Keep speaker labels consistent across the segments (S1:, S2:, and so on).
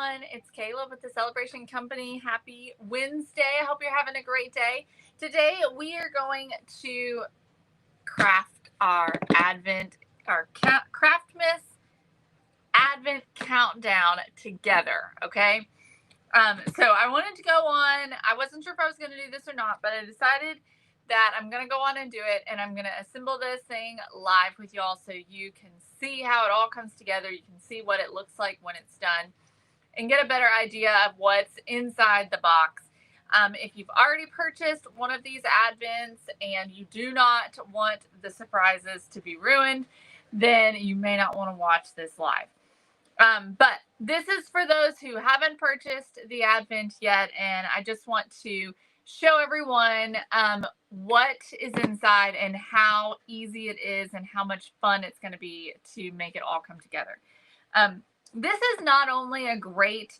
S1: everyone. It's Kayla with the Celebration Company. Happy Wednesday. I hope you're having a great day. Today we are going to craft our Craftmas Advent countdown together, okay? So I wanted to go on. I wasn't sure if I was going to do this or not, but I decided that I'm going to go on and do it, and I'm going to assemble this thing live with y'all so you can see how it all comes together. You can see what it looks like when it's done and get a better idea of what's inside the box. If you've already purchased one of these Advents and you do not want the surprises to be ruined, then you may not want to watch this live. But this is for those who haven't purchased the Advent yet, and I just want to show everyone what is inside and how easy it is and how much fun it's going to be to make it all come together. This is not only a great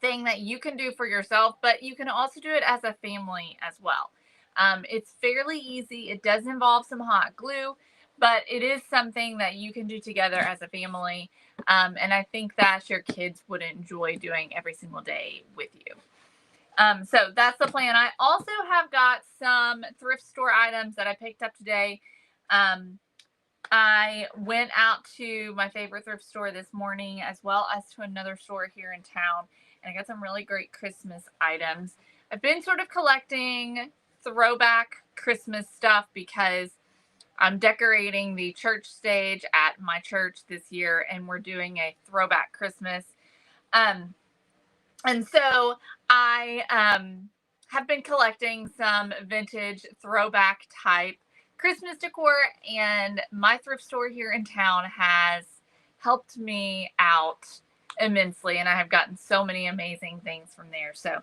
S1: thing that you can do for yourself, but you can also do it as a family as well. It's fairly easy. It does involve some hot glue, but it is something that you can do together as a family. And I think that your kids would enjoy doing every single day with you. So that's the plan. I also have got some thrift store items that I picked up today. I went out to my favorite thrift store this morning, as well as to another store here in town, and I got some really great Christmas items. I've been sort of collecting throwback Christmas stuff because I'm decorating the church stage at my church this year, and we're doing a throwback Christmas. And so I have been collecting some vintage throwback type Christmas decor, and my thrift store here in town has helped me out immensely, and I have gotten so many amazing things from there. So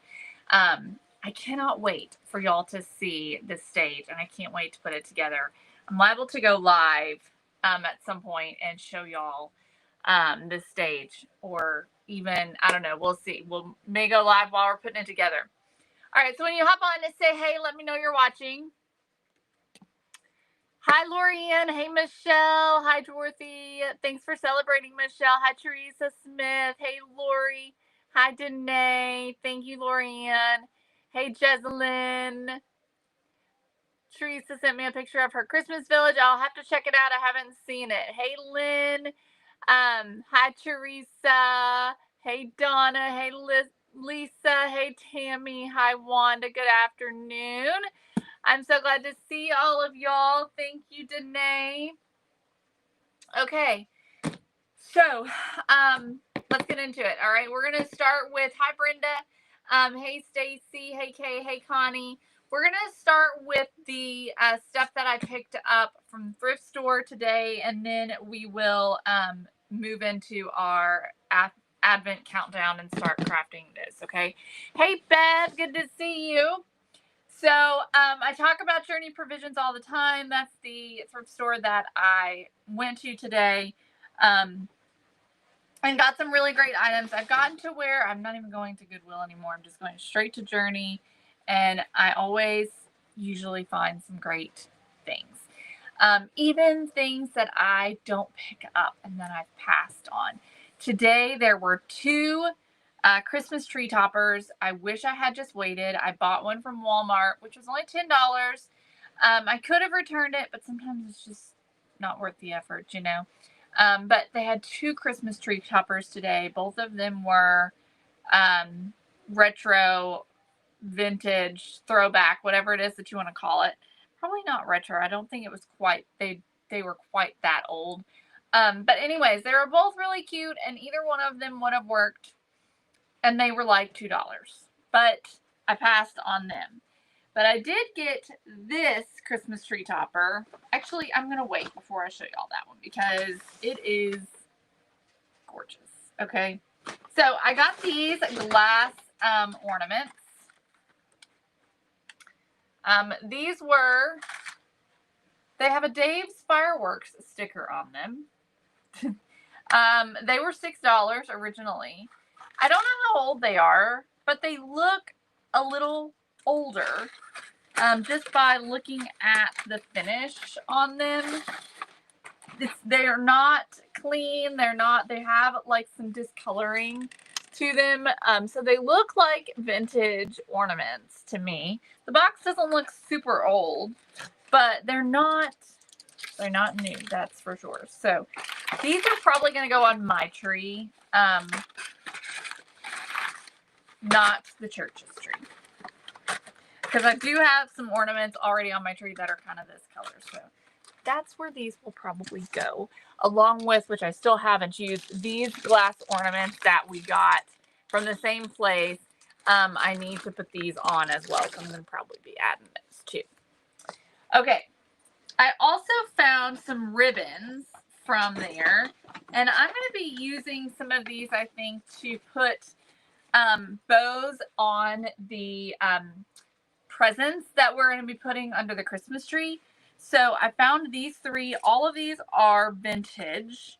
S1: I cannot wait for y'all to see this stage, and I can't wait to put it together. I'm liable to go live at some point and show y'all this stage, or even, I don't know, we'll see. We'll may go live while we're putting it together. All right, so when you hop on and say hey, let me know you're watching. Hi, Lorianne. Hey, Michelle. Hi, Dorothy. Thanks for celebrating, Michelle. Hi, Teresa Smith. Hey, Lori. Hi, Danae. Thank you, Lorianne. Hey, Jezelyn. Teresa sent me a picture of her Christmas village. I'll have to check it out. I haven't seen it. Hey, Lynn. Hi, Teresa. Hey, Donna. Hey, Lisa. Hey, Tammy. Hi, Wanda. Good afternoon. I'm so glad to see all of y'all. Thank you, Danae. Okay, so let's get into it. All right, we're going to start with, hi, Brenda. Hey, Stacy. Hey, Kay. Hey, Connie. We're going to start with the stuff that I picked up from the thrift store today, and then we will move into our Advent countdown and start crafting this, okay? Hey, Beth. Good to see you. So I talk about Journey Provisions all the time. That's the thrift store that I went to today and got some really great items. I've gotten to where I'm not even going to Goodwill anymore. I'm just going straight to Journey, and I always usually find some great things. Even things that I don't pick up and that I've passed on. Today there were two Christmas tree toppers. I wish I had just waited. I bought one from Walmart, which was only $10. I could have returned it, but sometimes it's just not worth the effort, you know. But they had two Christmas tree toppers today. Both of them were retro, vintage, throwback, whatever it is that you want to call it. Probably not retro. I don't think it was quite, they were quite that old. But anyways, they were both really cute, and either one of them would have worked. And they were like $2, but I passed on them. But I did get this Christmas tree topper. Actually, I'm going to wait before I show y'all that one because it is gorgeous. Okay. So I got these glass ornaments. These were, they have a Dave's Fireworks sticker on them. They were $6 originally. I don't know how old they are, but they look a little older just by looking at the finish on them. They're not clean. They have like some discoloring to them. So they look like vintage ornaments to me. The box doesn't look super old, but they're not new, that's for sure. So these are probably going to go on my tree, not the church's tree. Because I do have some ornaments already on my tree that are kind of this color. So that's where these will probably go. Along with, which I still haven't used, these glass ornaments that we got from the same place. I need to put these on as well. So I'm going to probably be adding those too. Okay. I also found some ribbons from there. And I'm going to be using some of these, I think, to put bows on the presents that we're going to be putting under the Christmas tree. So I found these three. All of these are vintage,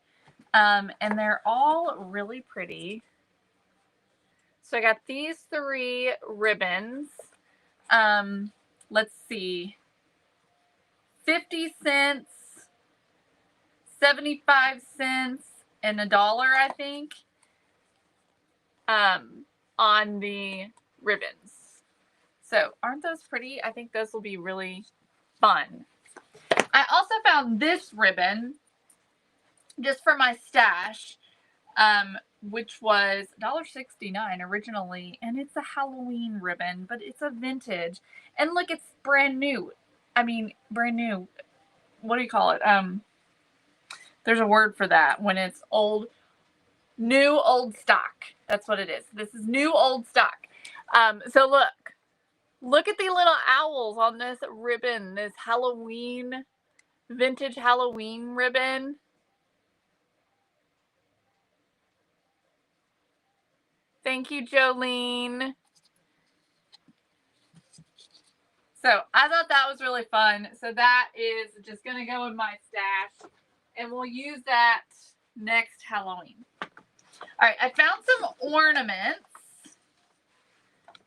S1: and they're all really pretty. So I got these three ribbons. Let's see, 50 cents, 75 cents, and $1, I think, on the ribbons. So aren't those pretty? I think those will be really fun. I also found this ribbon just for my stash, which was $1.69 originally, and it's a Halloween ribbon, but it's a vintage. And look, it's brand new. I mean, brand new. What do you call it? There's a word for that when it's old. New old stock. That's what it is. This is new old stock. So look at the little owls on this ribbon, this Halloween, vintage Halloween ribbon. Thank you, Jolene. So I thought that was really fun. So that is just going to go in my stash, and we'll use that next Halloween. All right, I found some ornaments.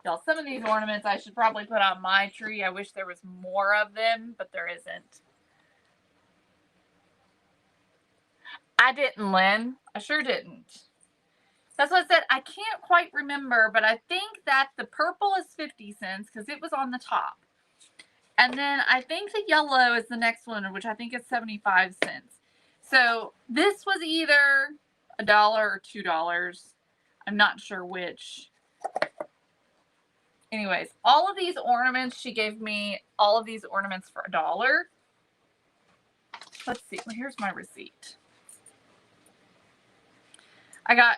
S1: Y'all, some of these ornaments I should probably put on my tree. I wish there was more of them, but there isn't. I didn't, Lynn. I sure didn't. That's what I said. I can't quite remember, but I think that the purple is 50 cents because it was on the top. And then I think the yellow is the next one, which I think is 75 cents. So this was either $1 or $2. I'm not sure which. Anyways, all of these ornaments, she gave me all of these ornaments for $1. Let's see. Well, here's my receipt. I got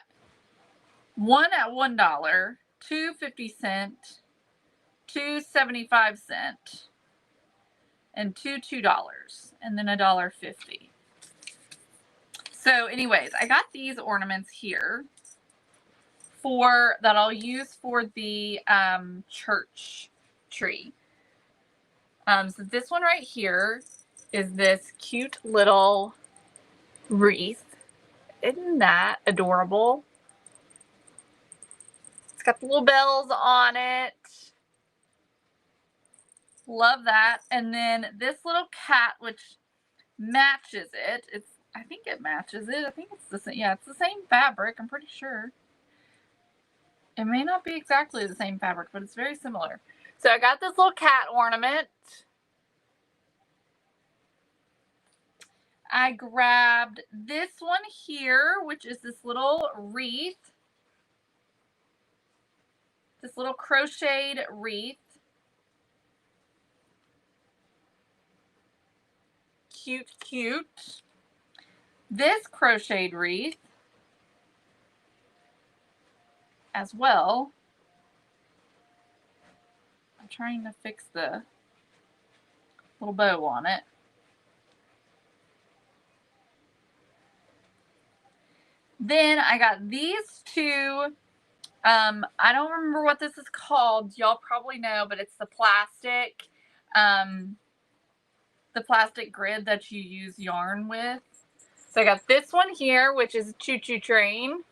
S1: one at $1, two 50 cent, two 75 cent, and two $2, and then $1.50. So anyways, I got these ornaments here that I'll use for the church tree. So this one right here is this cute little wreath. Isn't that adorable? It's got the little bells on it. Love that. And then this little cat, which matches it. I think it matches it. I think it's the same. Yeah, it's the same fabric. I'm pretty sure. It may not be exactly the same fabric, but it's very similar. So I got this little cat ornament. I grabbed this one here, which is this little wreath. This little crocheted wreath. Cute, cute. This crocheted wreath as well. I'm trying to fix the little bow on it. Then I got these two. I don't remember what this is called. Y'all probably know, but it's the plastic grid that you use yarn with. So I got this one here, which is a choo-choo train.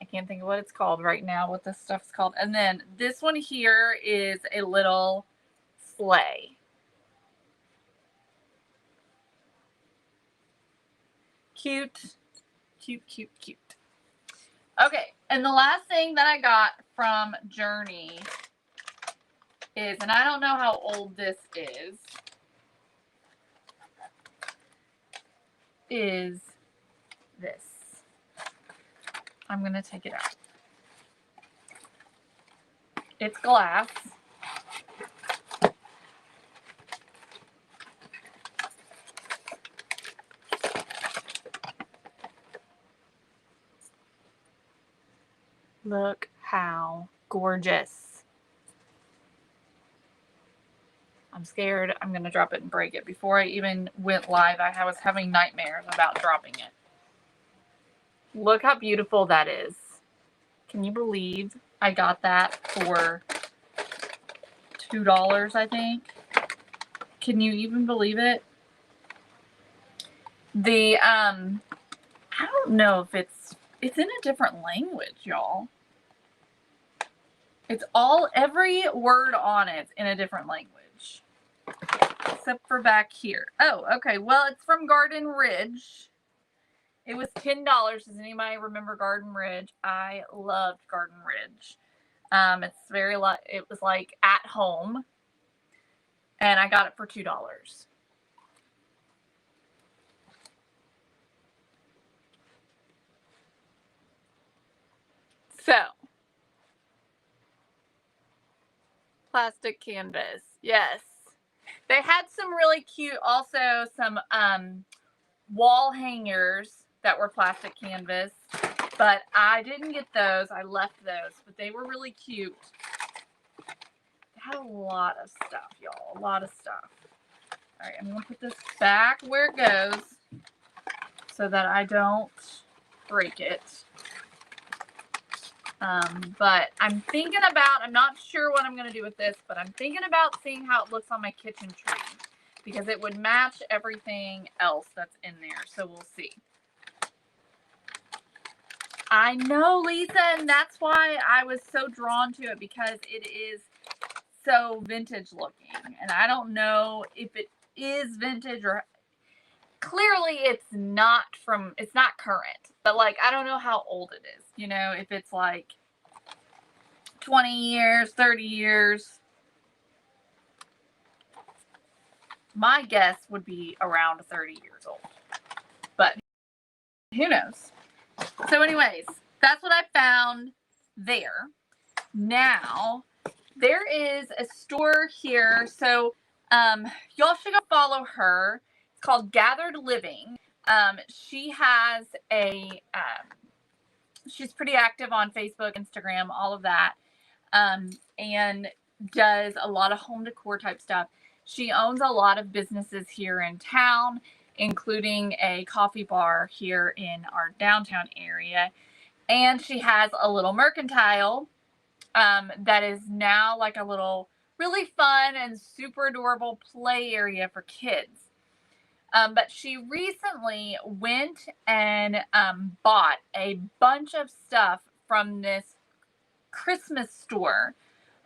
S1: I can't think of what it's called right now, what this stuff's called. And then this one here is a little sleigh. Cute, cute, cute, cute. Okay, And the last thing that I got from Journey is, and I don't know how old this is this. I'm going to take it out. It's glass. Look how gorgeous. I'm scared I'm going to drop it and break it. Before I even went live, I was having nightmares about dropping it. Look how beautiful that is. Can you believe I got that for $2, I think? Can you even believe it? The, I don't know if it's in a different language, y'all. It's every word on it's in a different language. Except for back here. Oh, okay. Well, it's from Garden Ridge. It was $10. Does anybody remember Garden Ridge? I loved Garden Ridge. It's it was like at home. And I got it for $2. So, plastic canvas. Yes. They had some really cute, also some wall hangers that were plastic canvas, but I didn't get those. I left those, but they were really cute. They had a lot of stuff, y'all. A lot of stuff. All right, I'm going to put this back where it goes so that I don't break it. But I'm thinking about, I'm not sure what I'm going to do with this, but I'm thinking about seeing how it looks on my kitchen tree because it would match everything else that's in there. So we'll see. I know, Lisa, and that's why I was so drawn to it because it is so vintage looking. And I don't know if it is vintage or clearly it's not current, but like, I don't know how old it is, you know, if it's like 20 years, 30 years. My guess would be around 30 years old, but who knows? So anyways, that's what I found there. Now, there is a store here. So y'all should go follow her. It's called Gathered Living. She has she's pretty active on Facebook, Instagram, all of that. And does a lot of home decor type stuff. She owns a lot of businesses here in town, including a coffee bar here in our downtown area. And she has a little mercantile that is now like a little really fun and super adorable play area for kids. But she recently went and bought a bunch of stuff from this Christmas store.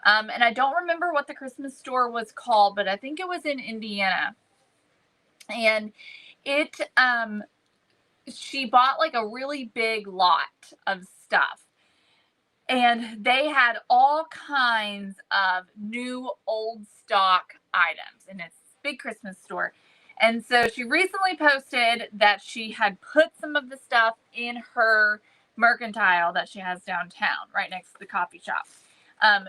S1: And I don't remember what the Christmas store was called, but I think it was in Indiana. And she bought like a really big lot of stuff. And they had all kinds of new old stock items in this big Christmas store. And so she recently posted that she had put some of the stuff in her mercantile that she has downtown, right next to the coffee shop.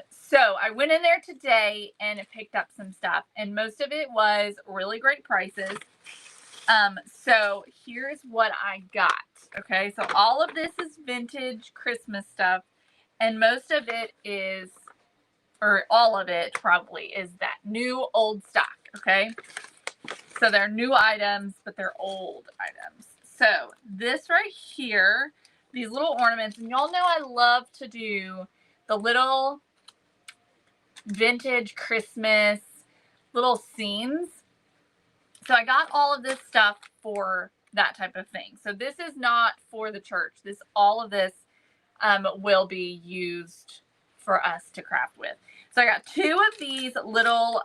S1: So I went in there today and picked up some stuff, and most of it was really great prices. So here's what I got. Okay, so all of this is vintage Christmas stuff, and most of it is, or all of it probably, is that new old stock. Okay, so they're new items, but they're old items. So this right here, these little ornaments, and y'all know I love to do the little vintage Christmas little scenes. So I got all of this stuff for that type of thing. So this is not for the church. All of this will be used for us to craft with. So I got 2 of these little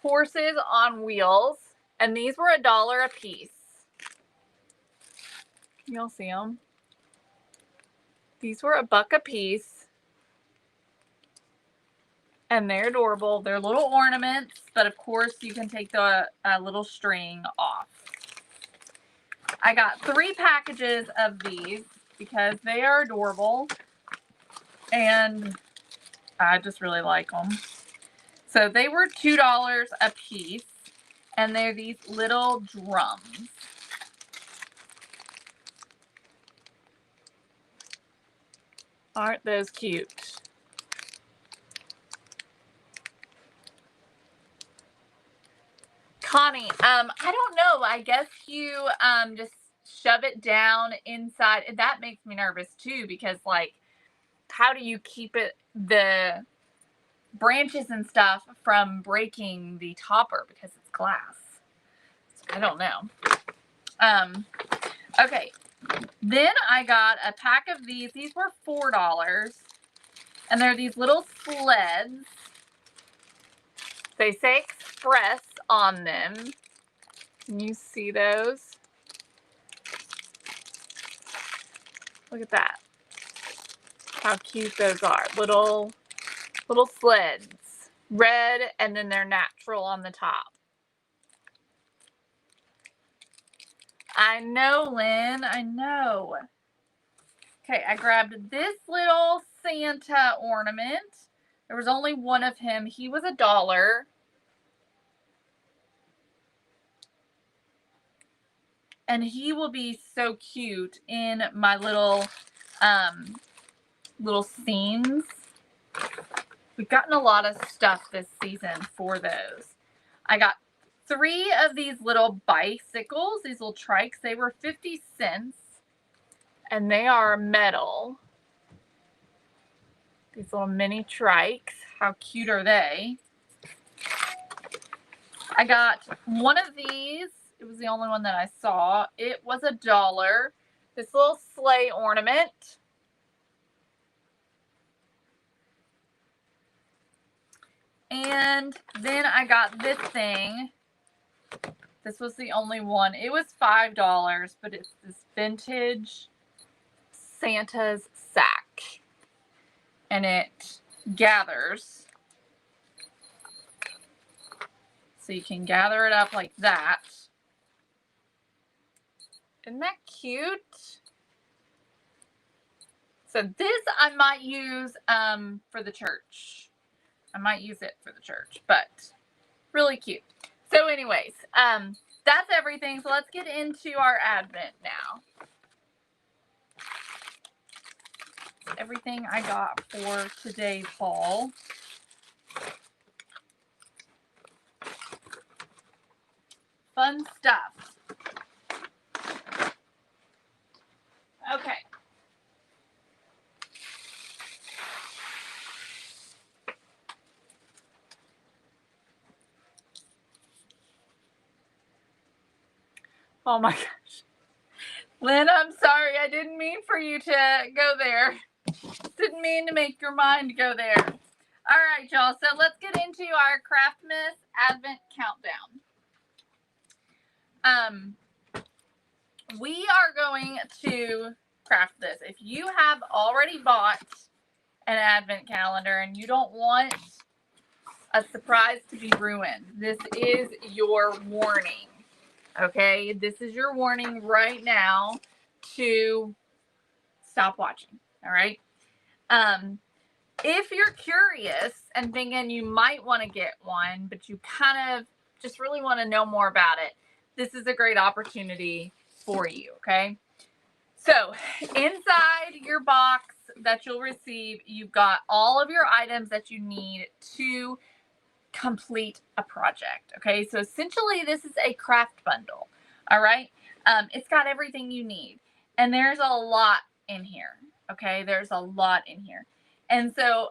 S1: horses on wheels, and these were $1 a piece. You'll see them. These were $1 a piece. And they're adorable. They're little ornaments, but of course you can take the little string off. I got 3 packages of these because they are adorable. And I just really like them. So they were $2 a piece. And they're these little drums. Aren't those cute? Connie, I don't know. I guess you just shove it down inside. And that makes me nervous too, because like, how do you keep it, the branches and stuff, from breaking the topper because it's glass? I don't know. Okay. Then I got a pack of these. These were $4. And they're these little sleds. They say Express on them. Can you see those? Look at that. How cute those are. Little sleds. Red, and then they're natural on the top. I know, Lynn. I know. Okay, I grabbed this little Santa ornament. There was only one of him. He was $1. And he will be so cute in my little scenes. We've gotten a lot of stuff this season for those. I got 3 of these little bicycles, these little trikes. They were 50 cents. And they are metal. These little mini trikes. How cute are they? I got one of these. It was the only one that I saw. It was $1. This little sleigh ornament. And then I got this thing. This was the only one. It was $5, but it's this vintage Santa's sack. And it gathers. So you can gather it up like that. Isn't that cute? So this I might use for the church. I might use it for the church, but really cute. So anyways, that's everything. So let's get into our Advent now. Everything I got for today's haul. Fun stuff. Okay. Oh my gosh. Lynn, I'm sorry. I didn't mean for you to go there. Didn't mean to make your mind go there. All right, y'all. So let's get into our Craftmas Advent Countdown. We are going to craft this. If you have already bought an Advent calendar and you don't want a surprise to be ruined, this is your warning. Okay, this is your warning right now to stop watching. All right. If you're curious and thinking you might want to get one, but you kind of just really want to know more about it, this is a great opportunity for you. Okay. So inside your box that you'll receive, you've got all of your items that you need to complete a project. Okay. So essentially this is a craft bundle. All right. It's got everything you need, and there's a lot in here. Okay. There's a lot in here. And so,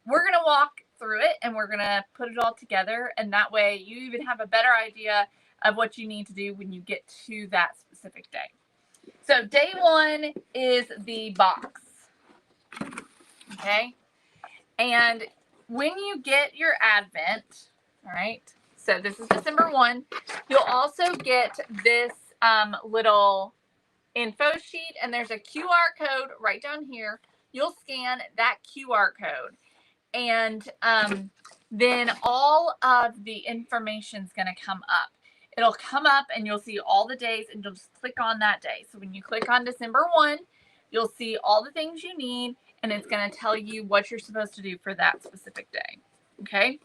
S1: we're going to walk through it and we're going to put it all together. And that way you even have a better idea of what you need to do when you get to that specific day. So day 1 is the box. Okay. And when you get your Advent, all right, so this is December 1, you'll also get this little info sheet, and there's a QR code right down here. You'll scan that QR code, and then all of the information is going to come up. It'll come up and you'll see all the days, and you'll just click on that day. So when you click on December 1, you'll see all the things you need, and it's going to tell you what you're supposed to do for that specific day. Okay,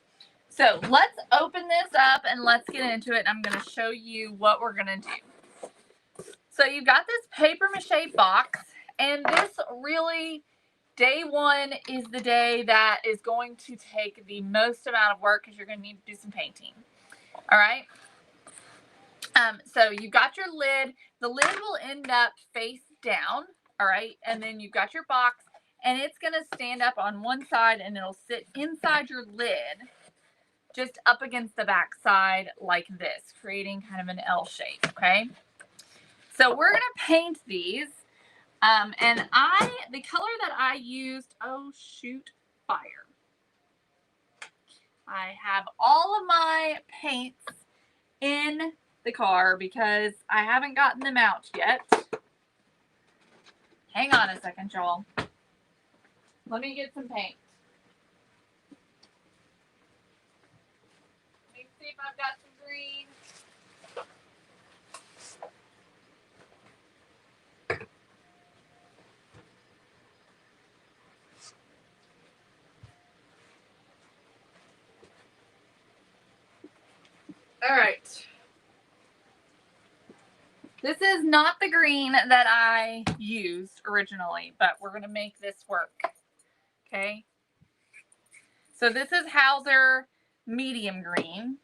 S1: so let's open this up and let's get into it. I'm going to show you what we're going to do. So you've got this paper mache box, and this really, day 1 is the day that is going to take the most amount of work because you're going to need to do some painting. All right. So you've got your lid. The lid will end up face down. All right. And then you've got your box, and it's going to stand up on one side, and it'll sit inside your lid, just up against the back side like this, creating kind of an L shape. Okay. So we're going to paint these. And the color that I used, oh shoot, fire. I have all of my paints in the car because I haven't gotten them out yet. Hang on a second, y'all. Let me get some paint. Let me see if I've got some green. All right. This is not the green that I used originally, but we're going to make this work. Okay. So this is Hauser medium green.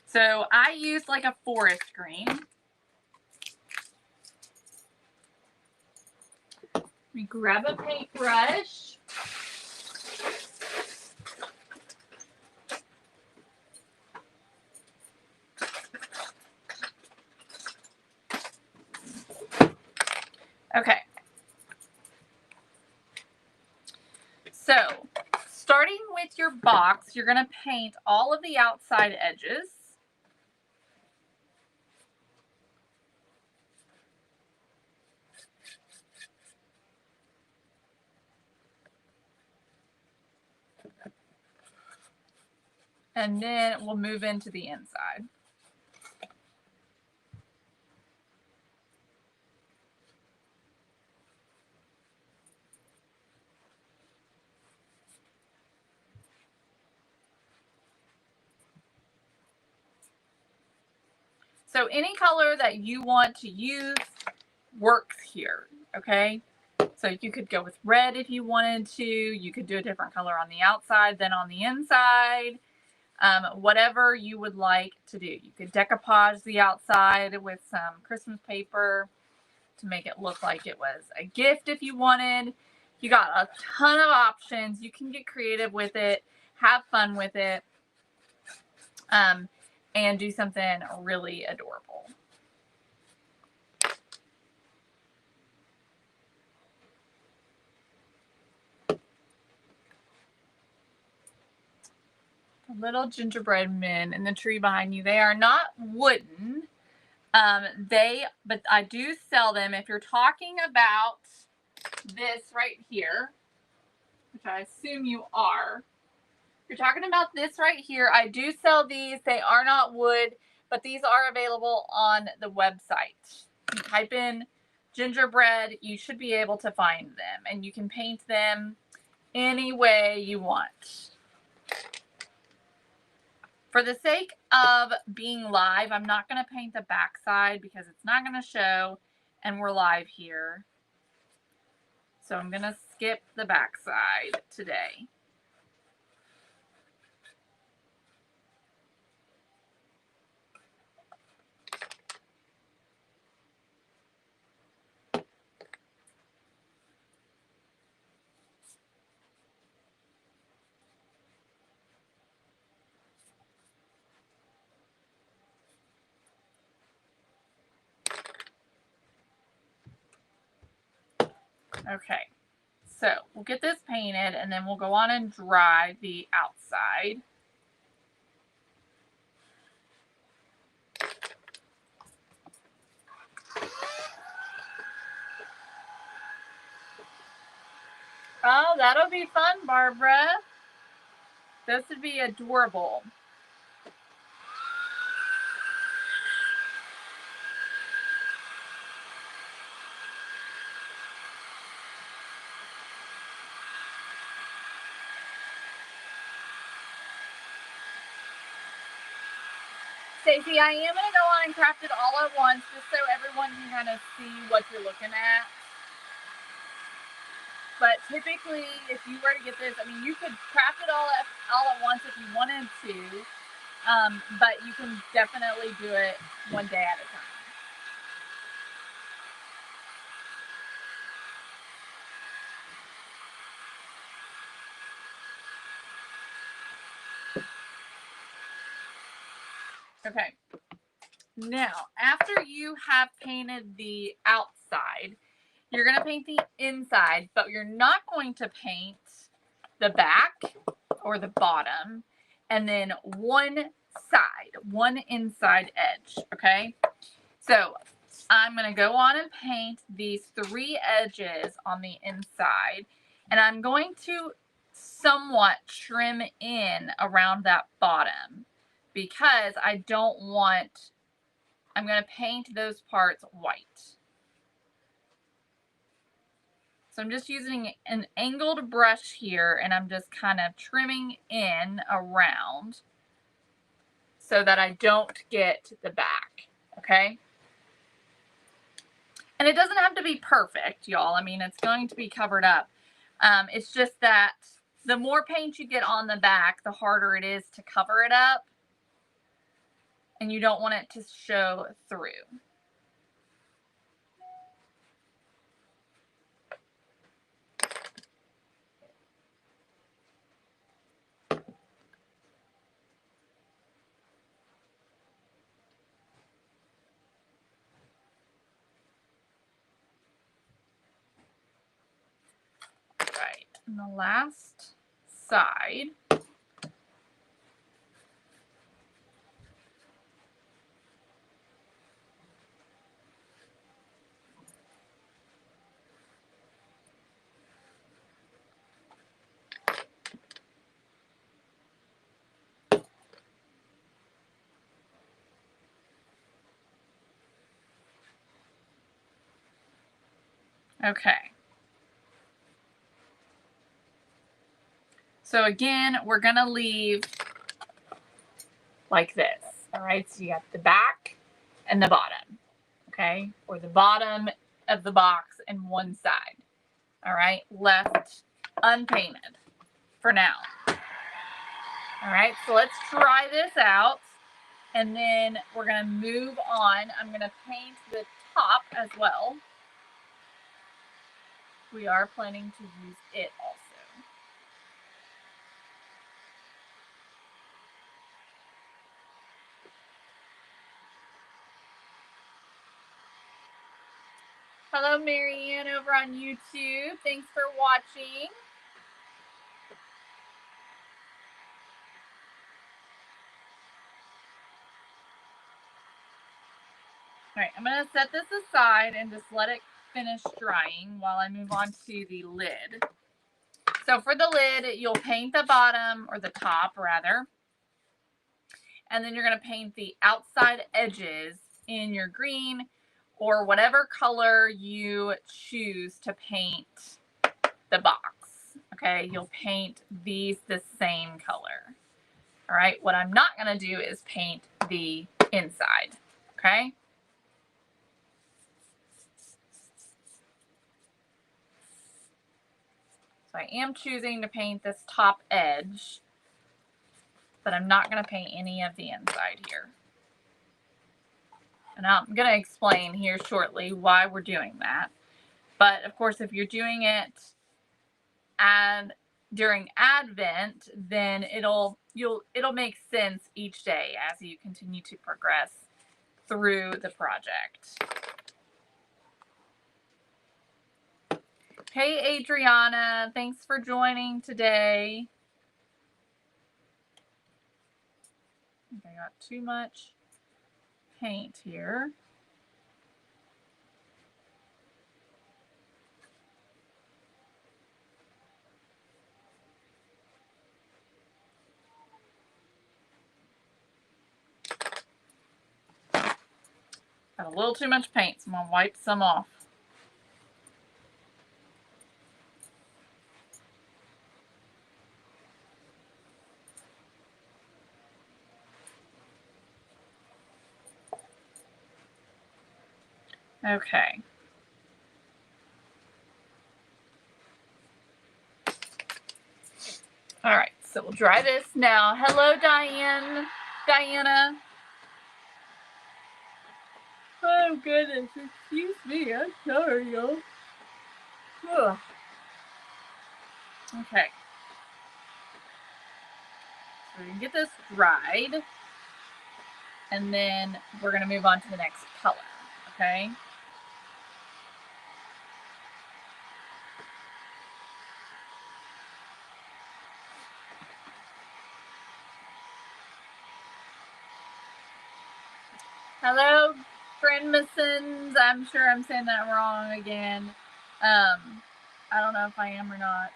S1: So I used like a forest green. Let me grab a paintbrush. Okay. So, starting with your box, you're going to paint all of the outside edges. And then we'll move into the inside. So any color that you want to use works here, okay? So you could go with red if you wanted to. You could do a different color on the outside than on the inside. Whatever you would like to do. You could decoupage the outside with some Christmas paper to make it look like it was a gift if you wanted. You got a ton of options. You can get creative with it, have fun with it, and do something really adorable. The little gingerbread men in the tree behind you, they are not wooden. But I do sell them. If you're talking about this right here, which I assume you are, if you're talking about this right here, I do sell these. They are not wood, but these are available on the website. You type in gingerbread, you should be able to find them, and you can paint them any way you want. For the sake of being live, I'm not going to paint the back side because it's not going to show, and we're live here. So I'm going to skip the back side today. Okay, so we'll get this painted, and then we'll go on and dry the outside. Oh, that'll be fun, Barbara. This would be adorable. Stacey, I am going to go on and craft it all at once just so everyone can kind of see what you're looking at. But typically, if you were to get this, I mean, you could craft it all at once if you wanted to, but you can definitely do it one day at a time. Okay. Now, after you have painted the outside, you're going to paint the inside, but you're not going to paint the back or the bottom, and then one inside edge, okay? So I'm going to go on and paint these 3 edges on the inside, and I'm going to somewhat trim in around that bottom because I don't want, I'm going to paint those parts white. So I'm just using an angled brush here, and I'm just kind of trimming in around so that I don't get the back, okay? And it doesn't have to be perfect, y'all. I mean, it's going to be covered up. It's just that the more paint you get on the back, the harder it is to cover it up, and you don't want it to show through. Right, and the last side. Okay. So again, we're going to leave like this. All right, so you have the back and the bottom, okay? Or the bottom of the box and one side. All right, left unpainted for now. All right, so let's try this out, and then we're going to move on. I'm going to paint the top as well. We are planning to use it also. Hello, Marianne over on YouTube. Thanks for watching. All right, I'm going to set this aside and just let it finish drying while I move on to the lid. So for the lid, you'll paint the bottom, or the top rather, and then you're going to paint the outside edges in your green or whatever color you choose to paint the box. Okay, you'll paint these the same color. All right, what I'm not going to do is paint the inside. Okay. So I am choosing to paint this top edge, but I'm not going to paint any of the inside here. And I'm going to explain here shortly why we're doing that. But of course, if you're doing it during Advent, then it'll make sense each day as you continue to progress through the project. Hey, Adriana, thanks for joining today. I think I got too much paint here. Got a little too much paint, so I'm gonna wipe some off. Okay. All right, so we'll dry this now. Hello, Diana. Oh, goodness. Excuse me. I'm sorry, y'all. Okay. So we can get this dried. And then we're going to move on to the next color. Okay. Hello, Friendmasons. I'm sure I'm saying that wrong again. I don't know if I am or not.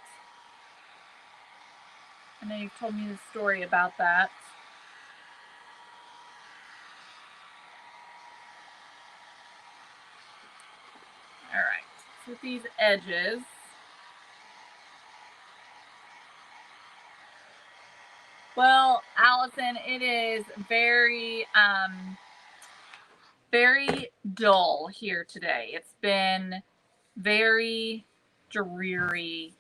S1: I know you've told me the story about that. All right, so with these edges. Well, Allison, it is very, very dull here today. It's been very dreary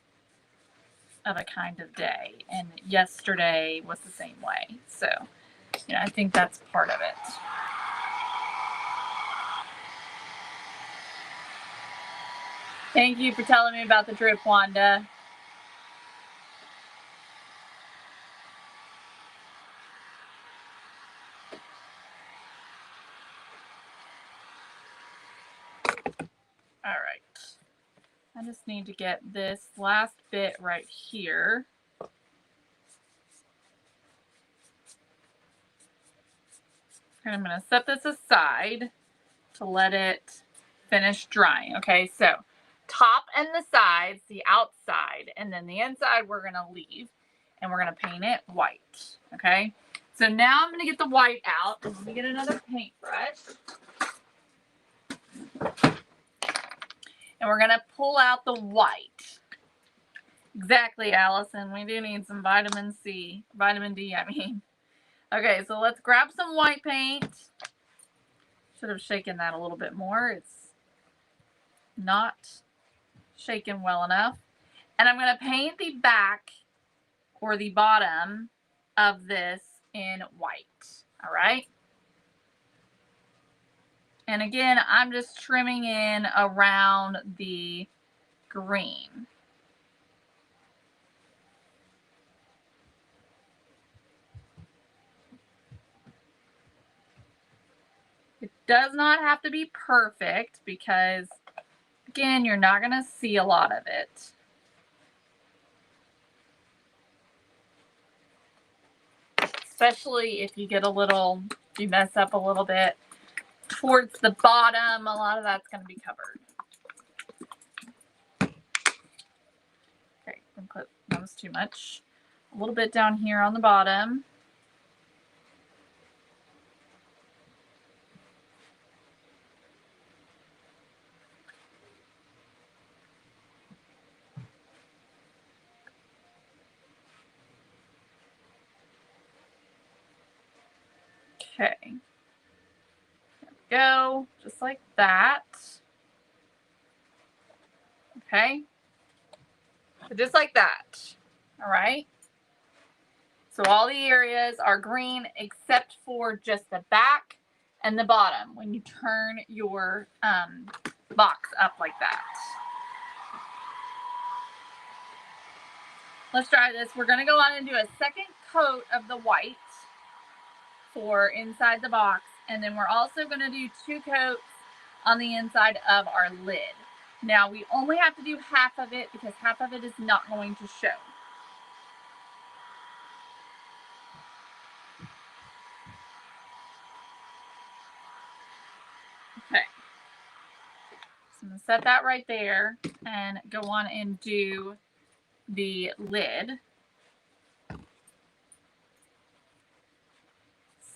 S1: of a kind of day, and yesterday was the same way. So, you know, I think that's part of it. Thank you for telling me about the drip, Wanda. All right. I just need to get this last bit right here. And I'm going to set this aside to let it finish drying. Okay, so top and the sides, the outside, and then the inside we're going to leave, and we're going to paint it white. Okay, so now I'm going to get the white out. Let me get another paintbrush. And we're going to pull out the white. Exactly, Allison. We do need some vitamin D, I mean. Okay, so let's grab some white paint. Should have shaken that a little bit more. It's not shaken well enough. And I'm going to paint the back or the bottom of this in white. All right. And again, I'm just trimming in around the green. It does not have to be perfect because, again, you're not going to see a lot of it. Especially if you get a little, you mess up a little bit towards the bottom, a lot of that's going to be covered. Okay, that was too much. A little bit down here on the bottom. Okay, there we go, just like that. Okay, so just like that. All right. So all the areas are green except for just the back and the bottom when you turn your box up like that. Let's try this. We're going to go on and do a second coat of the white for inside the box. And then we're also going to do 2 coats on the inside of our lid. Now we only have to do half of it because half of it is not going to show. Okay. So I'm going to set that right there and go on and do the lid.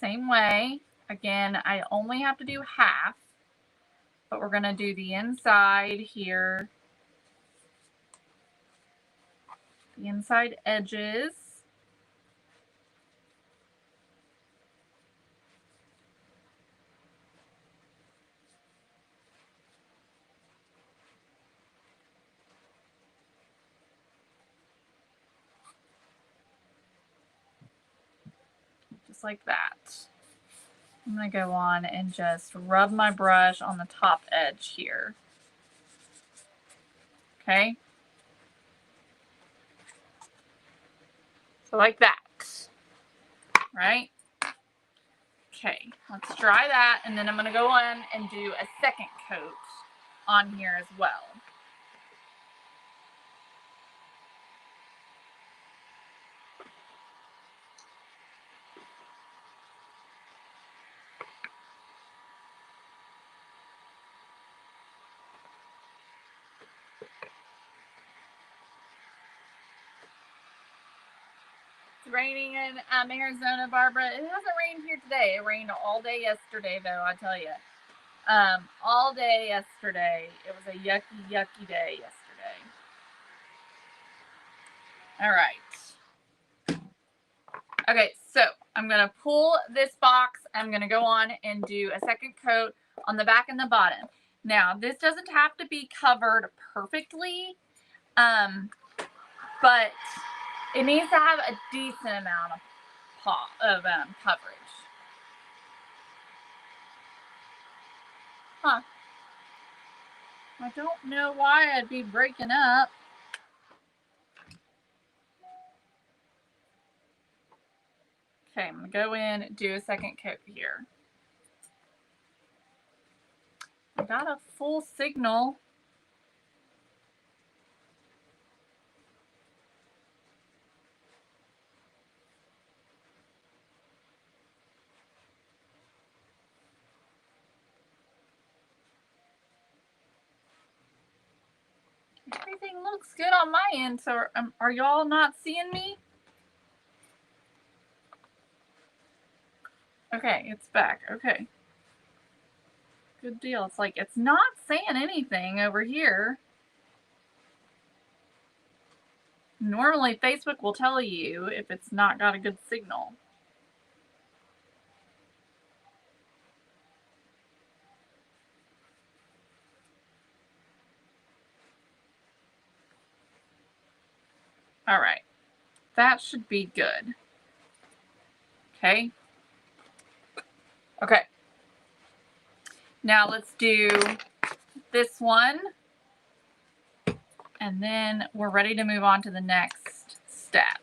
S1: Same way. Again, I only have to do half. but we're going to do the inside here, the inside edges. Just like that. I'm going to go on and just rub my brush on the top edge here. Okay. So like that. Right? Okay, let's dry that, and then I'm going to go on and do a second coat on here as well. It's raining in Arizona, Barbara. It hasn't rained here today. It rained all day yesterday, though, I tell you. All day yesterday. It was a yucky, yucky day yesterday. All right. Okay, so I'm going to pull this box. I'm going to go on and do a second coat on the back and the bottom. Now, this doesn't have to be covered perfectly, but it needs to have a decent amount of coverage. Huh. I don't know why I'd be breaking up. Okay, I'm going to go in and do a second coat here. I got a full signal. Everything looks good on my end, so are y'all not seeing me? Okay, it's back. Okay. Good deal. It's like, it's not saying anything over here. Normally, Facebook will tell you if it's not got a good signal. All right. That should be good. Okay. Okay. Now let's do this one. And then we're ready to move on to the next step.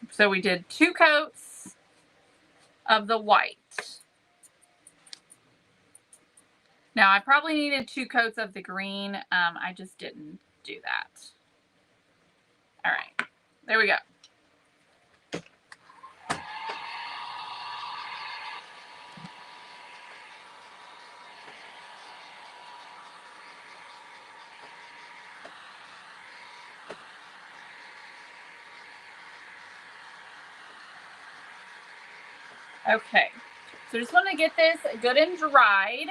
S1: So we did 2 coats of the white. Now I probably needed 2 coats of the green. I just didn't do that. All right, there we go. Okay, so just want to get this good and dried.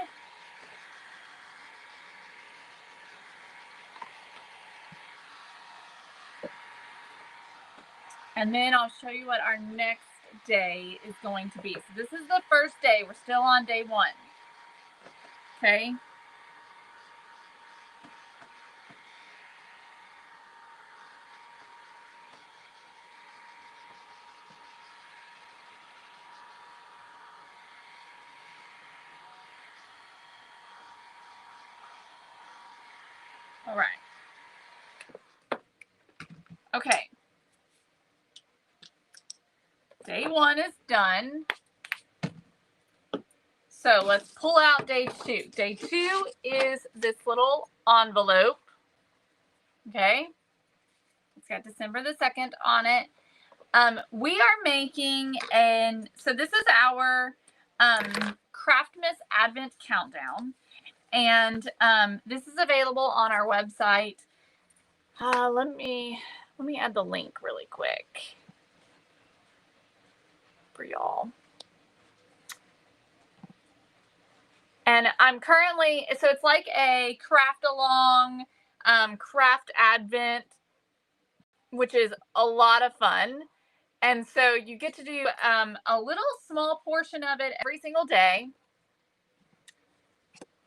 S1: And then I'll show you what our next day is going to be. So this is the first day. We're still on day 1. Okay. All right. Okay. Day 1 is done. So let's pull out day 2. Day 2 is this little envelope. Okay. It's got December the 2nd on it. We are making so this is our Craftmas Advent Countdown. And this is available on our website. Let me add the link really quick for y'all. And I'm currently, so it's like a craft along, craft advent, which is a lot of fun. And so you get to do a little small portion of it every single day.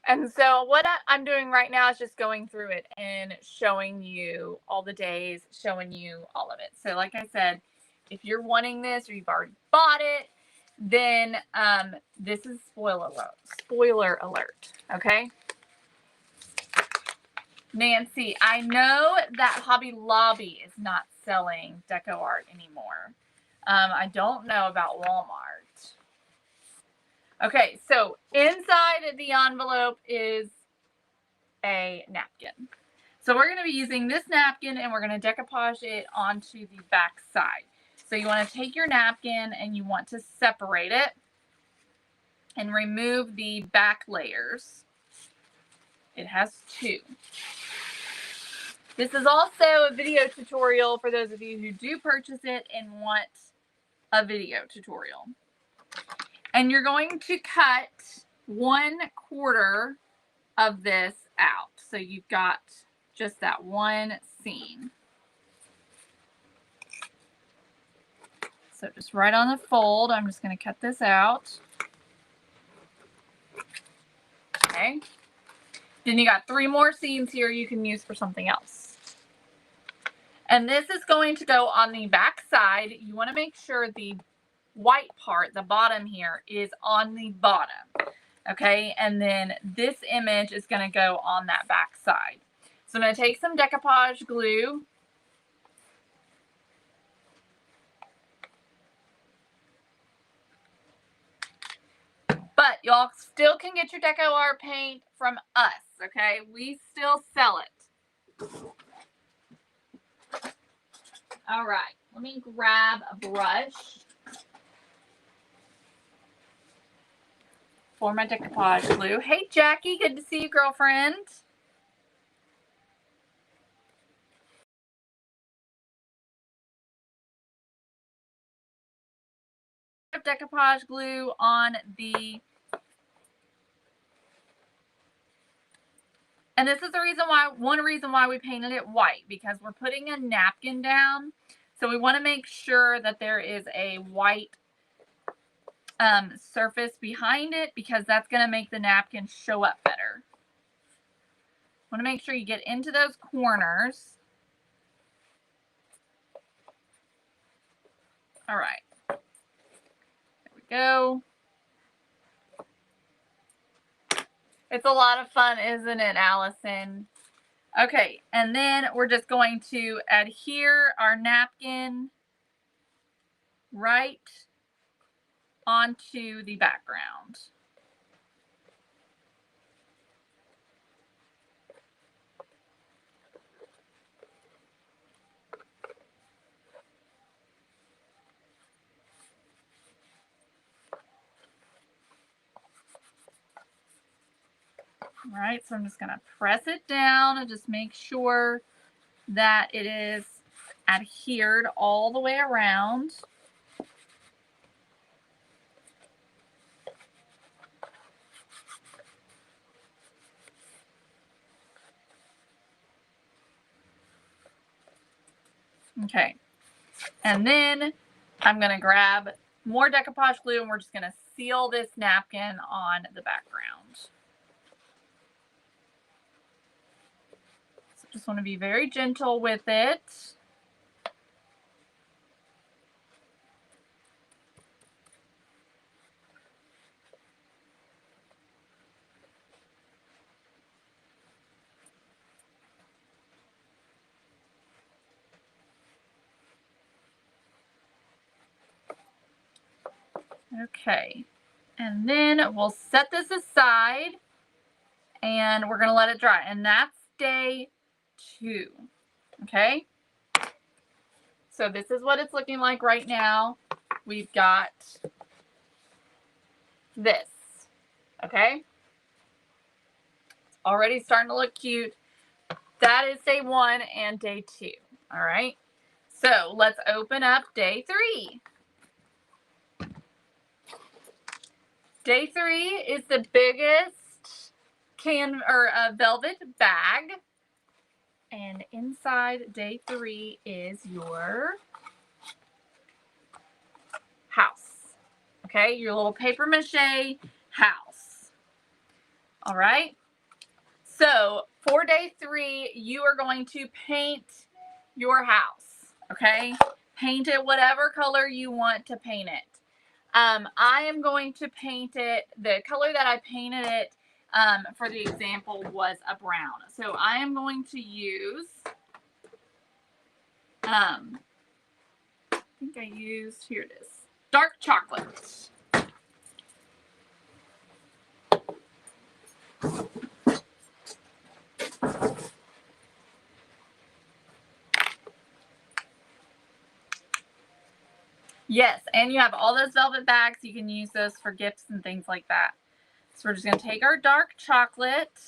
S1: And so what I'm doing right now is just going through it and showing you all the days, showing you all of it. So like I said, if you're wanting this or you've already bought it, then this is spoiler alert, okay? Nancy, I know that Hobby Lobby is not selling deco art anymore. I don't know about Walmart. Okay, so inside the envelope is a napkin. So we're going to be using this napkin and we're going to decoupage it onto the back side. So you want to take your napkin and you want to separate it and remove the back layers. It has 2. This is also a video tutorial for those of you who do purchase it and want a video tutorial. And you're going to cut 1/4 of this out. So you've got just that one seam. So just right on the fold, I'm just going to cut this out. Okay. Then you got 3 more seams here you can use for something else. And this is going to go on the back side. You want to make sure the white part, the bottom here, is on the bottom. Okay, and then this image is going to go on that back side. So I'm going to take some decoupage glue. But y'all still can get your deco art paint from us, okay? We still sell it. All right, let me grab a brush for my decoupage glue. Hey, Jackie, good to see you, girlfriend. Decoupage glue on the, and this is the reason why, one reason why we painted it white, because we're putting a napkin down. So we want to make sure that there is a white surface behind it, because that's going to make the napkin show up better. Want to make sure you get into those corners. All right. There we go. It's a lot of fun, isn't it, Allison? Okay, and then we're just going to adhere our napkin right onto the background. All right, so I'm just going to press it down and just make sure that it is adhered all the way around. Okay, and then I'm going to grab more decoupage glue and we're just going to seal this napkin on the background. So just want to be very gentle with it. Okay, and then we'll set this aside and we're going to let it dry, and that's day 2. Okay, so this is what it's looking like right now. We've got this. Okay, it's already starting to look cute. that is day 1 and day 2. All right. So let's open up day 3. Day 3 is the biggest velvet bag. And inside day 3 is your house. Okay, your little paper mache house. All right. So for day 3, you are going to paint your house. Okay, paint it whatever color you want to paint it. I am going to paint it, the color that I painted it for the example was a brown. So I am going to use, I think I used, here it is, dark chocolate. Yes, and you have all those velvet bags. You can use those for gifts and things like that. So we're just going to take our dark chocolate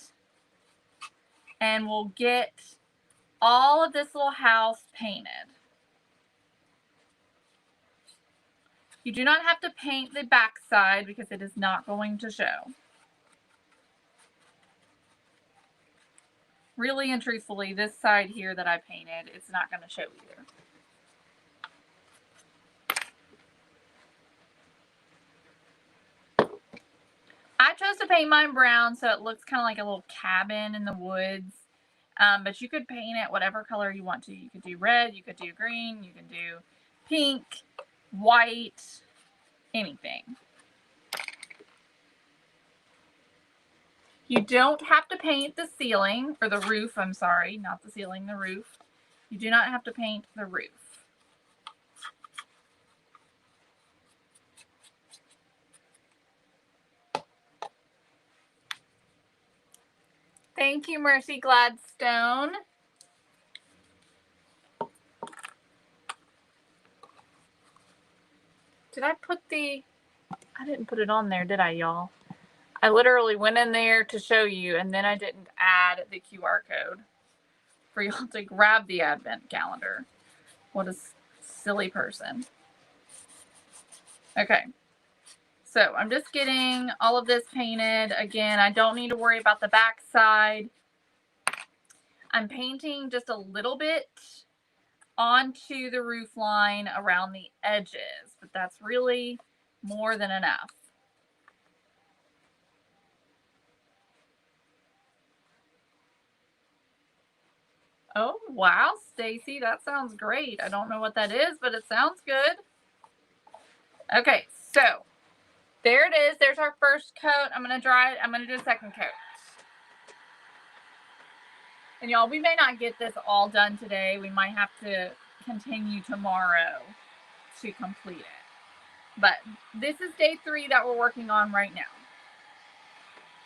S1: and we'll get all of this little house painted. You do not have to paint the back side because it is not going to show. Really and truthfully, this side here that I painted, it's not going to show either. I chose to paint mine brown so it looks kind of like a little cabin in the woods. But you could paint it whatever color you want to. You could do red, you could do green, you can do pink, white, anything. You don't have to paint the ceiling, or the roof, I'm sorry, not the ceiling, the roof. You do not have to paint the roof. Thank you, Mercy Gladstone. Did I put I didn't put it on there, did I, y'all? I literally went in there to show you, and then I didn't add the QR code for y'all to grab the advent calendar. What a silly person. Okay. So I'm just getting all of this painted. Again, I don't need to worry about the back side. I'm painting just a little bit onto the roof line around the edges, but that's really more than enough. Oh, wow, Stacy, that sounds great. I don't know what that is, but it sounds good. Okay, so there it is. There's our first coat. I'm going to dry it. I'm going to do a second coat. And y'all, we may not get this all done today. We might have to continue tomorrow to complete it. But this is day 3 that we're working on right now.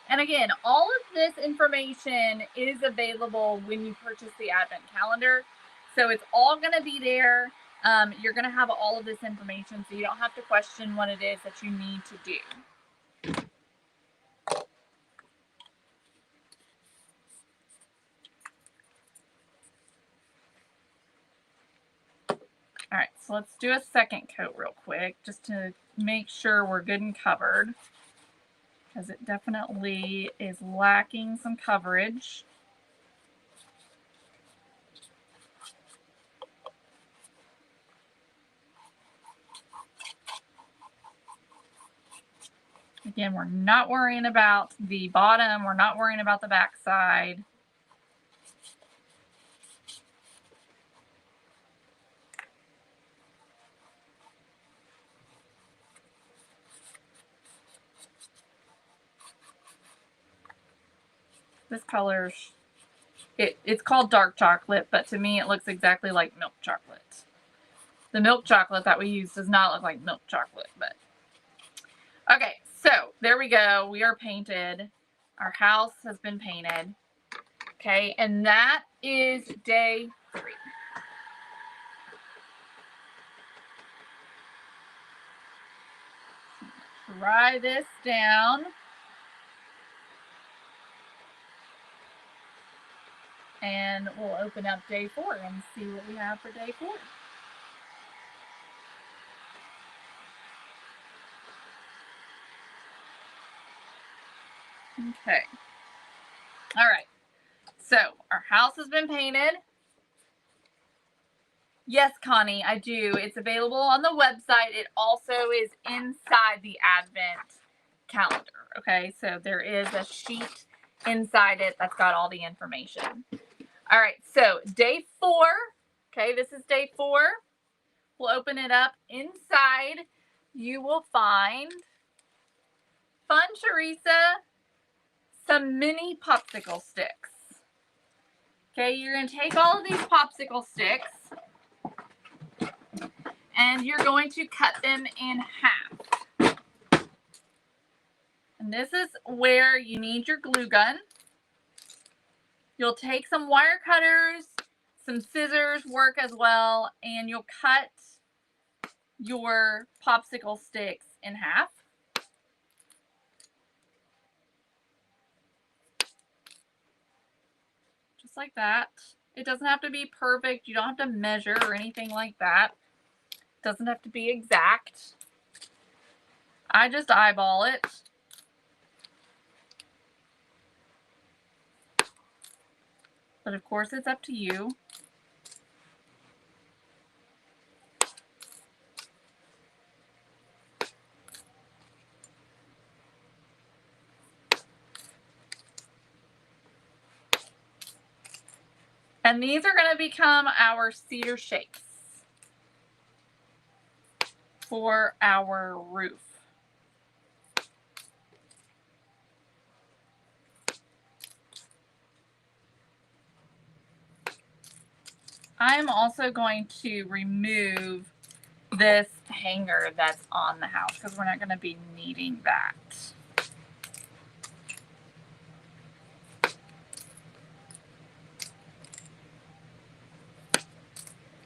S1: And again, all of this information is available when you purchase the Advent calendar. So it's all going to be there. You're going to have all of this information, so you don't have to question what it is that you need to do. All right, so let's do a second coat real quick just to make sure we're good and covered, because it definitely is lacking some coverage. Again, we're not worrying about the bottom. We're not worrying about the back side. This color's, it's called dark chocolate, but to me it looks exactly like milk chocolate. The milk chocolate that we use does not look like milk chocolate, but okay, so there we go. We are painted. Our house has been painted. Okay, and that is day 3. Dry this down. And we'll open up day 4 and see what we have for day 4. Okay. All right. So our house has been painted. Yes, Connie, I do. It's available on the website. It also is inside the Advent calendar. Okay, so there is a sheet inside it that's got all the information. All right, so day 4. Okay, this is day 4. We'll open it up. Inside, you will find, fun Teresa, some mini popsicle sticks. Okay, you're going to take all of these popsicle sticks and you're going to cut them in half. And this is where you need your glue gun. You'll take some wire cutters, some scissors work as well, and you'll cut your popsicle sticks in half. Just like that. It doesn't have to be perfect. You don't have to measure or anything like that. It doesn't have to be exact. I just eyeball it. But of course it's up to you. And these are going to become our cedar shakes for our roof. I'm also going to remove this hanger that's on the house because we're not going to be needing that.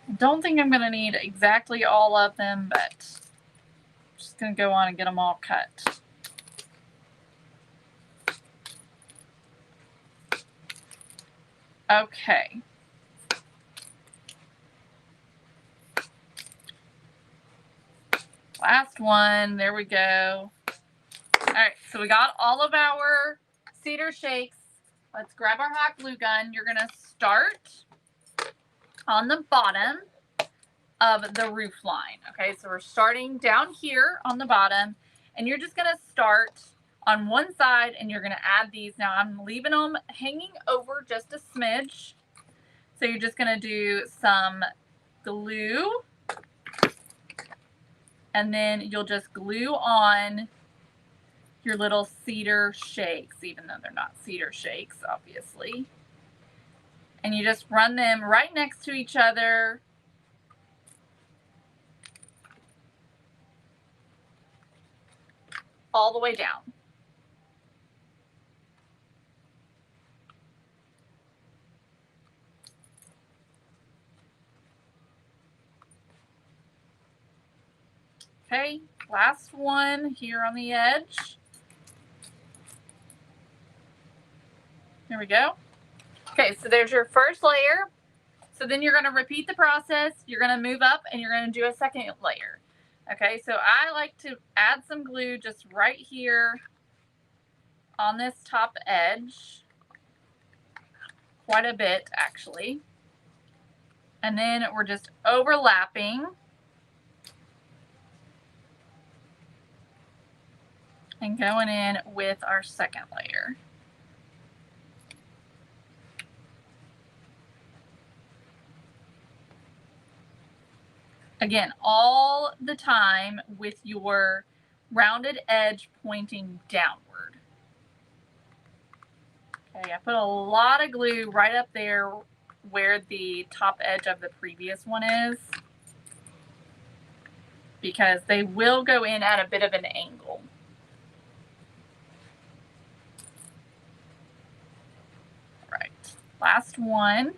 S1: I don't think I'm going to need exactly all of them, but I'm just going to go on and get them all cut. Okay. Last one. There we go. All right, so we got all of our cedar shakes. Let's grab our hot glue gun. You're going to start on the bottom of the roof line. Okay, so we're starting down here on the bottom, and you're just going to start on one side, and you're going to add these. Now, I'm leaving them hanging over just a smidge. So you're just going to do some glue, and then you'll just glue on your little cedar shakes, even though they're not cedar shakes, obviously. And you just run them right next to each other. All the way down. Okay, last one here on the edge. There we go. Okay, so there's your first layer. So then you're going to repeat the process. You're going to move up and you're going to do a second layer. Okay, so I like to add some glue just right here on this top edge. Quite a bit, actually. And then we're just overlapping and going in with our second layer. Again, all the time with your rounded edge pointing downward. Okay, I put a lot of glue right up there where the top edge of the previous one is, because they will go in at a bit of an angle. All right, last one.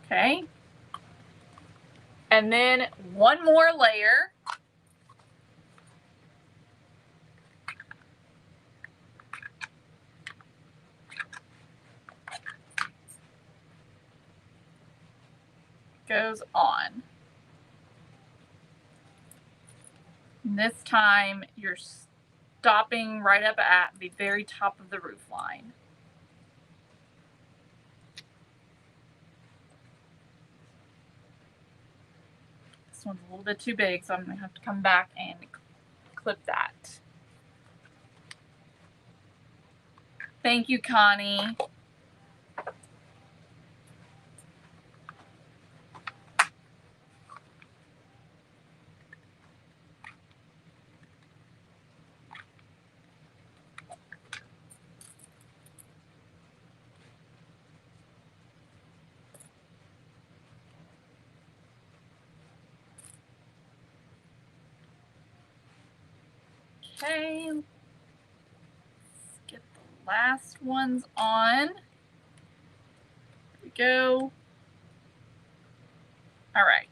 S1: Okay. And then one more layer. goes on. And this time you're stopping right up at the very top of the roof line. This one's a little bit too big, so I'm going to have to come back and clip that. Thank you, Connie. Okay, let's get the last ones on. Here we go. All right,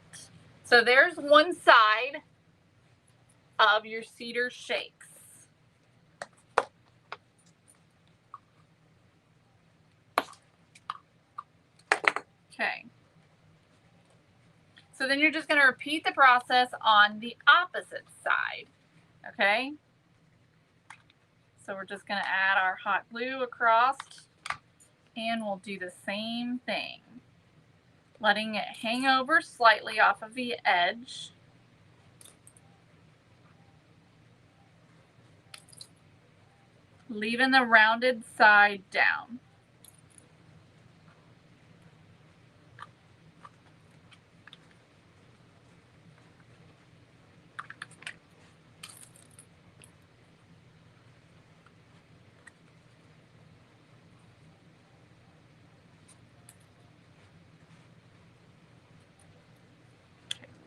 S1: so there's one side of your cedar shakes. Okay, so then you're just going to repeat the process on the opposite side. Okay, so we're just going to add our hot glue across, and we'll do the same thing, letting it hang over slightly off of the edge. Leaving the rounded side down.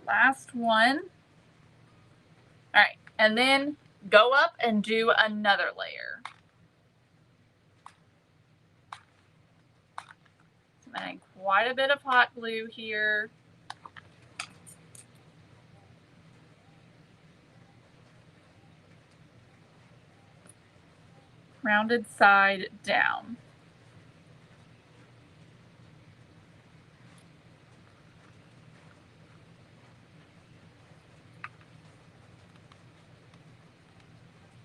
S1: Last one. All right, and then go up and do another layer. I'm adding quite a bit of hot glue here. Rounded side down.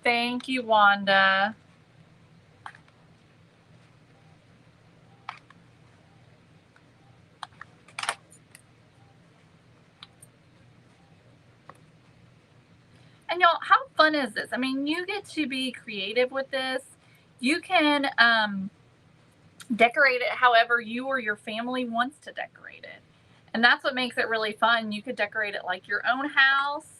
S1: Thank you, Wanda. And y'all, how fun is this? I mean, you get to be creative with this. You can decorate it however you or your family wants to decorate it. And that's what makes it really fun. You could decorate it like your own house.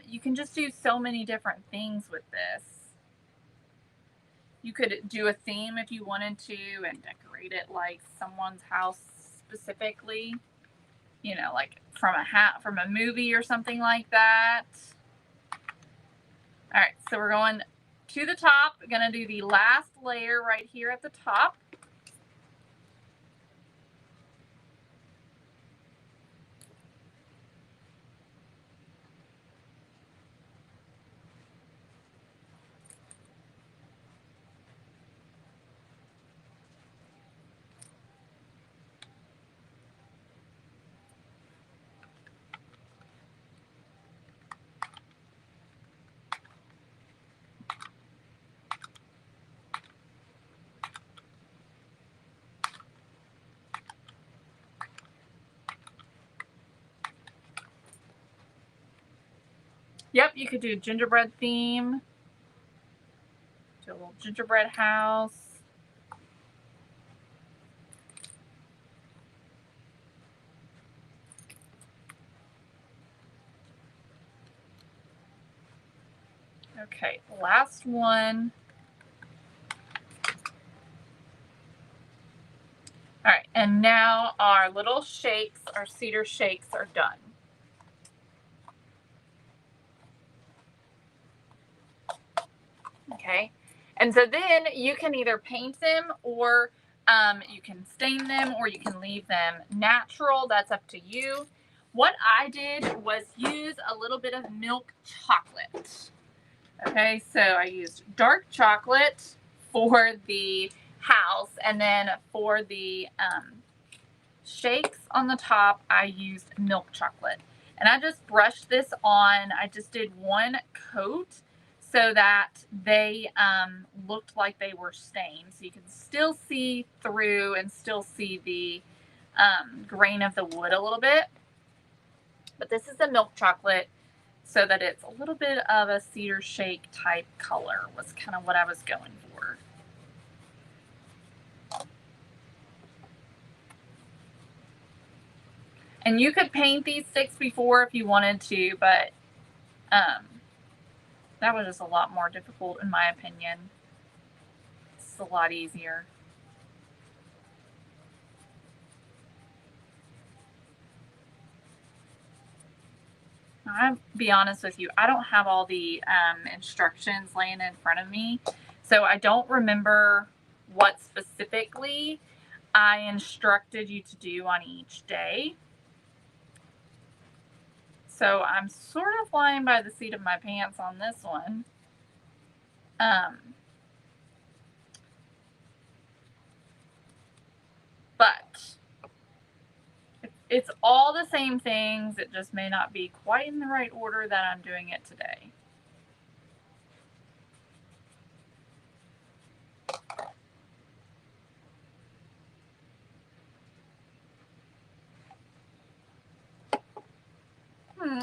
S1: You can just do so many different things with this. You could do a theme if you wanted to and decorate it like someone's house specifically, you know, like from a movie or something like that. All right, so we're going to the top. We're going to do the last layer right here at the top. Yep, you could do a gingerbread theme. Do a little gingerbread house. Okay, last one. All right, and now our little shakes, our cedar shakes are done. Okay, and so then you can either paint them or you can stain them or you can leave them natural. That's up to you. What I did was use a little bit of milk chocolate. Okay, so I used dark chocolate for the house, and then for the shakes on the top, I used milk chocolate. And I just brushed this on. I just did one coat so that they looked like they were stained. So you can still see through and still see the grain of the wood a little bit. But this is the milk chocolate so that it's a little bit of a cedar shake type color was kind of what I was going for. And you could paint these sticks before if you wanted to, but that was just a lot more difficult in my opinion. It's a lot easier. I'll be honest with you, I don't have all the instructions laying in front of me, so I don't remember what specifically I instructed you to do on each day. So I'm sort of flying by the seat of my pants on this one. But it's all the same things. It just may not be quite in the right order that I'm doing it today.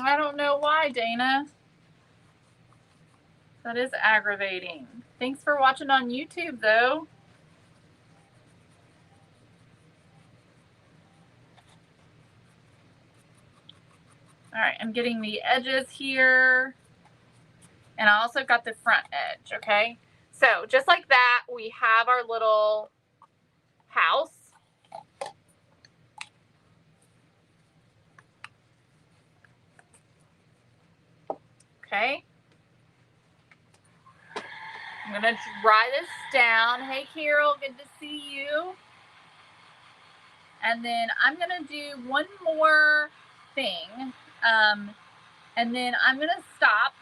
S1: I don't know why, Dana. That is aggravating. Thanks for watching on YouTube, though. All right, I'm getting the edges here. And I also got the front edge, okay? So just like that, we have our little house. Okay. I'm going to dry this down. Hey, Carol, good to see you. And then I'm going to do one more thing. And then I'm going to stop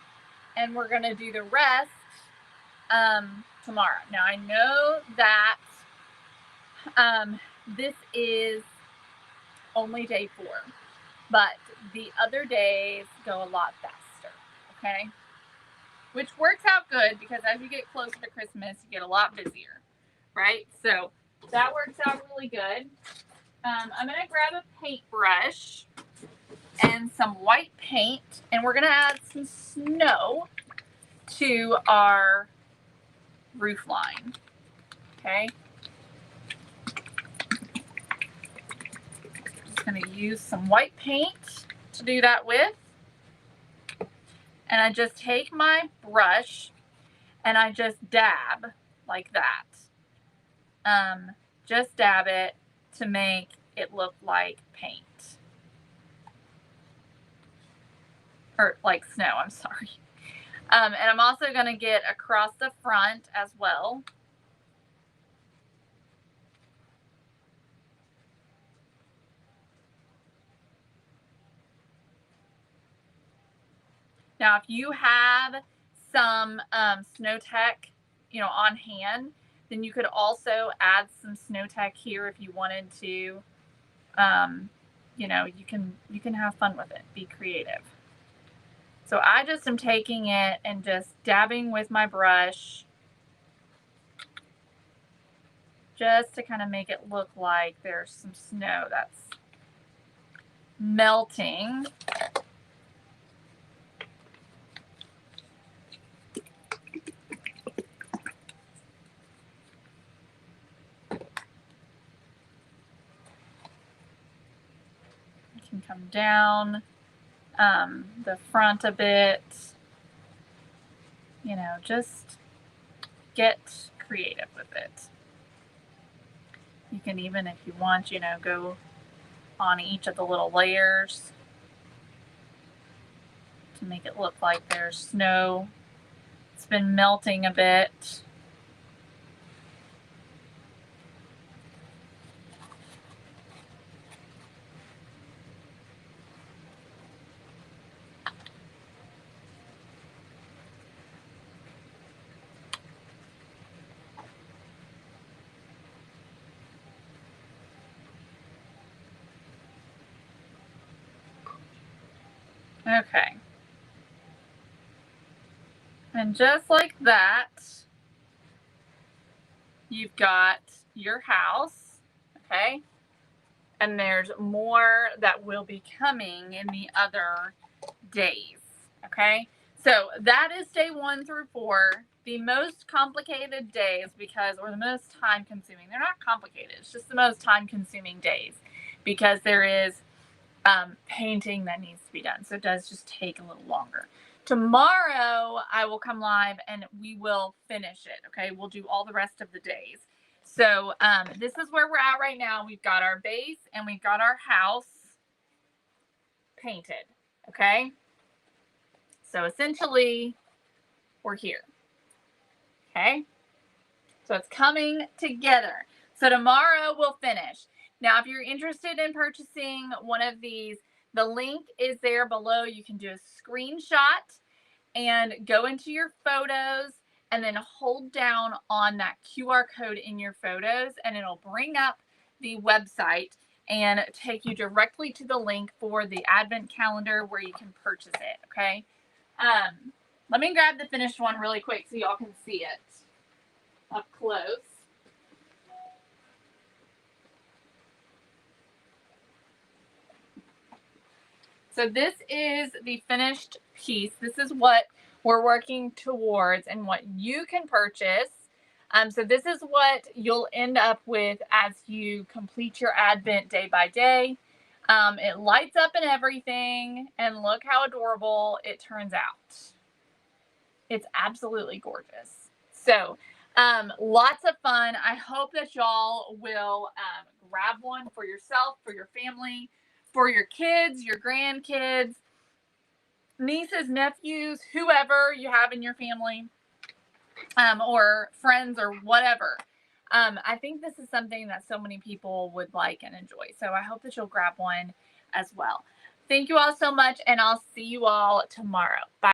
S1: and we're going to do the rest tomorrow. Now, I know that this is only day 4, but the other days go a lot faster, okay? Which works out good because as you get closer to Christmas, you get a lot busier, right? So that works out really good. I'm going to grab a paintbrush and some white paint, and we're going to add some snow to our roof line, okay? Just going to use some white paint to do that with. And I just take my brush and I just dab like that. Just dab it to make it look like paint. Or like snow, I'm sorry. And I'm also going to get across the front as well. Now, if you have some Snow Tech, on hand, then you could also add some Snow Tech here if you wanted to. You can have fun with it. Be creative. So I just am taking it and just dabbing with my brush just to kind of make it look like there's some snow that's melting. I can come down the front a bit, just get creative with it. You can even, if you want, go on each of the little layers to make it look like there's snow. It's been melting a bit. Okay. And just like that, you've got your house, okay? And there's more that will be coming in the other days, okay? So that is day 1 through 4. The most complicated days or the most time consuming, they're not complicated, it's just the most time consuming days because there is painting that needs to be done. So it does just take a little longer. Tomorrow, I will come live and we will finish it. Okay. We'll do all the rest of the days. So this is where we're at right now. We've got our base and we've got our house painted. Okay. So essentially, we're here. Okay. So it's coming together. So tomorrow we'll finish. Now, if you're interested in purchasing one of these, the link is there below. You can do a screenshot and go into your photos and then hold down on that QR code in your photos and it'll bring up the website and take you directly to the link for the advent calendar where you can purchase it. Okay. Let me grab the finished one really quick so y'all can see it up close. So this is the finished piece. This is what we're working towards and what you can purchase. So this is what you'll end up with as you complete your Advent day by day. It lights up and everything, and look how adorable it turns out. It's absolutely gorgeous. So lots of fun. I hope that y'all will grab one for yourself, for your family, for your kids, your grandkids, nieces, nephews, whoever you have in your family, or friends or whatever. I think this is something that so many people would like and enjoy. So I hope that you'll grab one as well. Thank you all so much, and I'll see you all tomorrow. Bye.